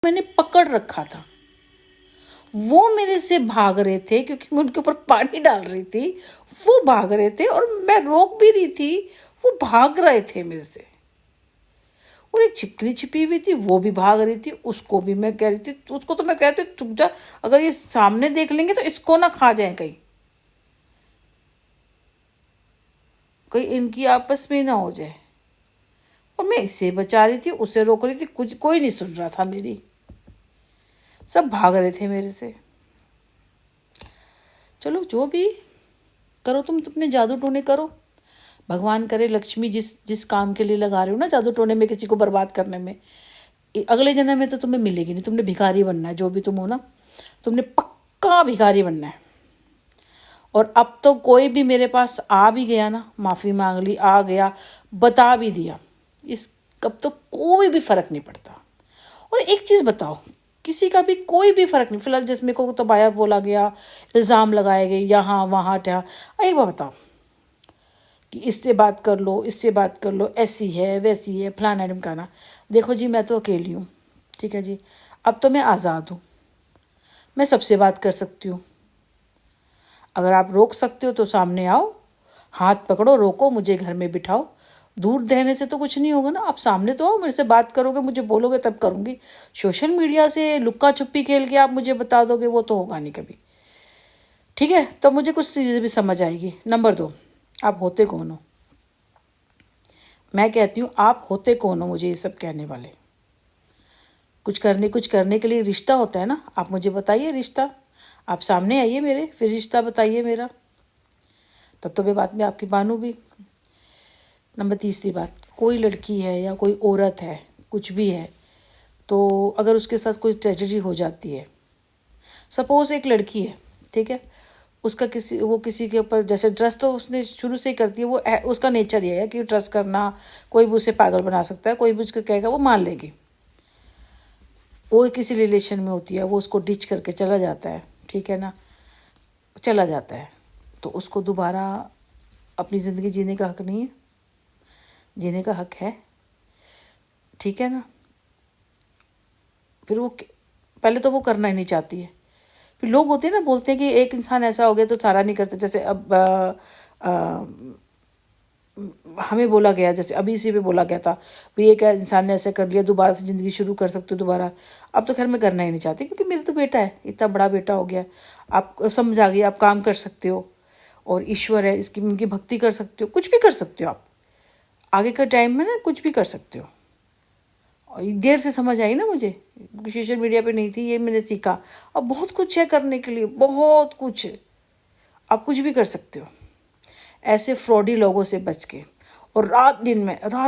मैंने पकड़ रखा था, वो मेरे से भाग रहे थे क्योंकि मैं उनके ऊपर पानी डाल रही थी। वो भाग रहे थे और मैं रोक भी रही थी, वो भाग रहे थे मेरे से। और एक छिपकली छिपी हुई थी, वो भी भाग रही थी, उसको भी मैं कह रही थी, उसको तो मैं कहती तुम जा, अगर ये सामने देख लेंगे तो इसको ना खा जाए, कहीं कहीं इनकी आपस में ना हो जाए। और मैं इसे बचा रही थी, उसे रोक रही थी, कुछ कोई नहीं सुन रहा था मेरी, सब भाग रहे थे मेरे से। चलो जो भी करो, तुम अपने जादू टोने करो, भगवान करे लक्ष्मी जिस जिस काम के लिए लगा रहे हो ना, जादू टोने में, किसी को बर्बाद करने में, अगले जन्म में तो तुम्हें मिलेगी नहीं। तुमने भिखारी बनना है, जो भी तुम हो ना, तुमने पक्का भिखारी बनना है। और अब तो कोई भी मेरे पास आ भी गया ना, माफ़ी मांग ली, आ गया, बता भी दिया, इस अब तो कोई भी फर्क नहीं पड़ता। और एक चीज़ बताओ, किसी का भी कोई भी फर्क नहीं, फिलहाल जिसमें को तबाया बोला गया, इल्ज़ाम लगाए गए यहाँ वहाँ क्या, एक बार बताओ कि इससे बात कर लो, इससे बात कर लो, ऐसी है वैसी है, फलाना ढिमकाना। देखो जी, मैं तो अकेली हूँ, ठीक है जी, अब तो मैं आज़ाद हूँ, मैं सबसे बात कर सकती हूँ। अगर आप रोक सकते हो तो सामने आओ, हाथ पकड़ो, रोको, मुझे घर में बिठाओ। दूर रहने से तो कुछ नहीं होगा ना, आप सामने तो आओ, मेरे से बात करोगे, मुझे बोलोगे तब करूँगी। सोशल मीडिया से लुक्का छुपी खेल के आप मुझे बता दोगे, वो तो होगा नहीं कभी, ठीक है। तो मुझे कुछ चीज़ें भी समझ आएगी। नंबर 2, आप होते कौन हो? मैं कहती हूँ आप होते कौन हो मुझे ये सब कहने वाले? कुछ करने के लिए रिश्ता होता है ना, आप मुझे बताइए रिश्ता, आप सामने आइए मेरे, फिर रिश्ता बताइए मेरा, तब तो मैं बाद में आपकी मानूँ भी। नंबर 3 बात, कोई लड़की है या कोई औरत है, कुछ भी है, तो अगर उसके साथ कोई ट्रेजेडी हो जाती है, सपोज एक लड़की है, ठीक है, उसका किसी के ऊपर, जैसे ट्रस्ट तो उसने शुरू से ही करती है, वो उसका नेचर ये है कि ट्रस्ट करना, कोई भी उसे पागल बना सकता है, कोई भी उसको कहेगा वो मान लेगी। वो किसी रिलेशन में होती है, वो उसको डिच करके चला जाता है, ठीक है ना, चला जाता है, तो उसको दोबारा अपनी ज़िंदगी जीने का हक नहीं है? जीने का हक है, ठीक है ना। फिर वो पहले तो वो करना ही नहीं चाहती है, फिर लोग होते हैं ना, बोलते हैं कि एक इंसान ऐसा हो गया तो सारा नहीं करते। जैसे अब हमें बोला गया, जैसे अभी इसी पे बोला गया था, भाई एक इंसान ने ऐसे कर लिया, दोबारा से ज़िंदगी शुरू कर सकते हो दोबारा। अब तो खैर मैं करना ही नहीं चाहती, क्योंकि मेरा तो बेटा है, इतना बड़ा बेटा हो गया, आप समझ आ गई, आप काम कर सकते हो, और ईश्वर है, इसकी उनकी भक्ति कर सकते हो, कुछ भी कर सकते हो आप आगे का टाइम में ना, कुछ भी कर सकते हो। और देर से समझ आई ना मुझे, सोशल मीडिया पे नहीं थी, ये मैंने सीखा। अब बहुत कुछ है करने के लिए, बहुत कुछ है, आप कुछ भी कर सकते हो ऐसे फ्रॉडी लोगों से बच के। और रात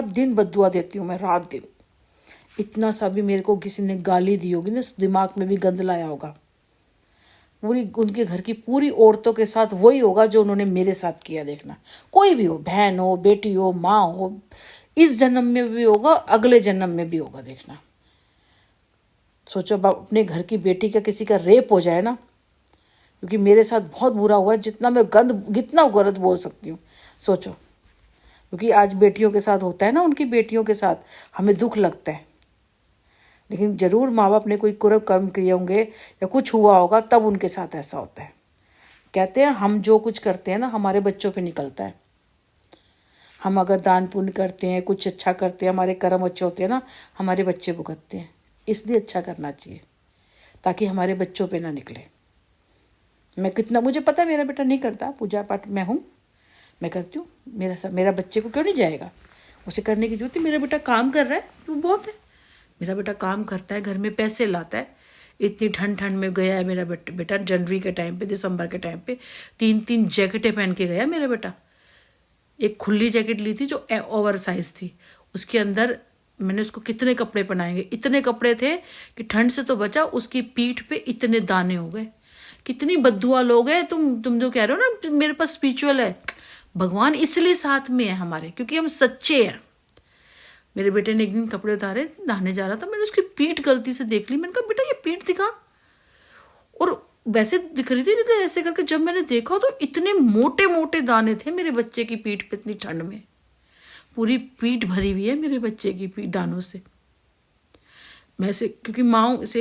दिन बद्दुआ देती हूँ मैं, रात दिन। इतना सा भी मेरे को किसी ने गाली दी होगी ना, दिमाग में भी गंद लाया होगा, पूरी उनके घर की पूरी औरतों के साथ वही होगा जो उन्होंने मेरे साथ किया। देखना, कोई भी हो, बहन हो, बेटी हो, माँ हो, इस जन्म में भी होगा, अगले जन्म में भी होगा। देखना, सोचो अपने घर की बेटी का किसी का रेप हो जाए ना, क्योंकि मेरे साथ बहुत बुरा हुआ है, जितना मैं कितना गलत बोल सकती हूँ, सोचो। क्योंकि आज बेटियों के साथ होता है ना, उनकी बेटियों के साथ हमें दुख लगता है, लेकिन ज़रूर माँ बाप ने कोई कुरब कर्म किए होंगे या कुछ हुआ होगा, तब उनके साथ ऐसा होता है। कहते हैं हम जो कुछ करते हैं ना, हमारे बच्चों पे निकलता है। हम अगर दान पुण्य करते हैं, कुछ अच्छा करते हैं, हमारे कर्म अच्छे होते हैं ना, हमारे बच्चे भुगतते हैं। इसलिए अच्छा करना चाहिए, ताकि हमारे बच्चों पे ना निकले। मैं कितना, मुझे पता है मेरा बेटा नहीं करता पूजा पाठ, मैं हूँ, मैं करती हूँ, मेरा बच्चे को क्यों नहीं जाएगा, उसे करने की जरूरत है। मेरा बेटा काम कर रहा है, वो बहुत है। मेरा बेटा काम करता है, घर में पैसे लाता है। इतनी ठंड में गया है मेरा बेटा, जनवरी के टाइम पे, दिसंबर के टाइम पे 3 जैकेटें पहन के गया मेरा बेटा। एक खुली जैकेट ली थी जो ओवर साइज थी, उसके अंदर मैंने उसको कितने कपड़े पहनाएंगे, इतने कपड़े थे कि ठंड से तो बचा, उसकी पीठ पे इतने दाने हो गए। कितनी बद्दुआ लोग हैं तुम जो कह रहे हो ना मेरे पास स्पिरिचुअल है, भगवान इसलिए साथ में है हमारे, क्योंकि हम सच्चे हैं। मेरे बेटे ने एक दिन कपड़े उतारे, नहाने जा रहा था, मैंने उसकी पीठ गलती से देख ली। मैंने कहा बेटा ये पीठ दिखा, और वैसे दिख रही थी नहीं, तो ऐसे करके जब मैंने देखा तो इतने मोटे मोटे दाने थे मेरे बच्चे की पीठ पे, इतनी ठंड में पूरी पीठ भरी हुई है मेरे बच्चे की पीठ दानों से। मैं इसे, क्योंकि माँ हूँ, इसे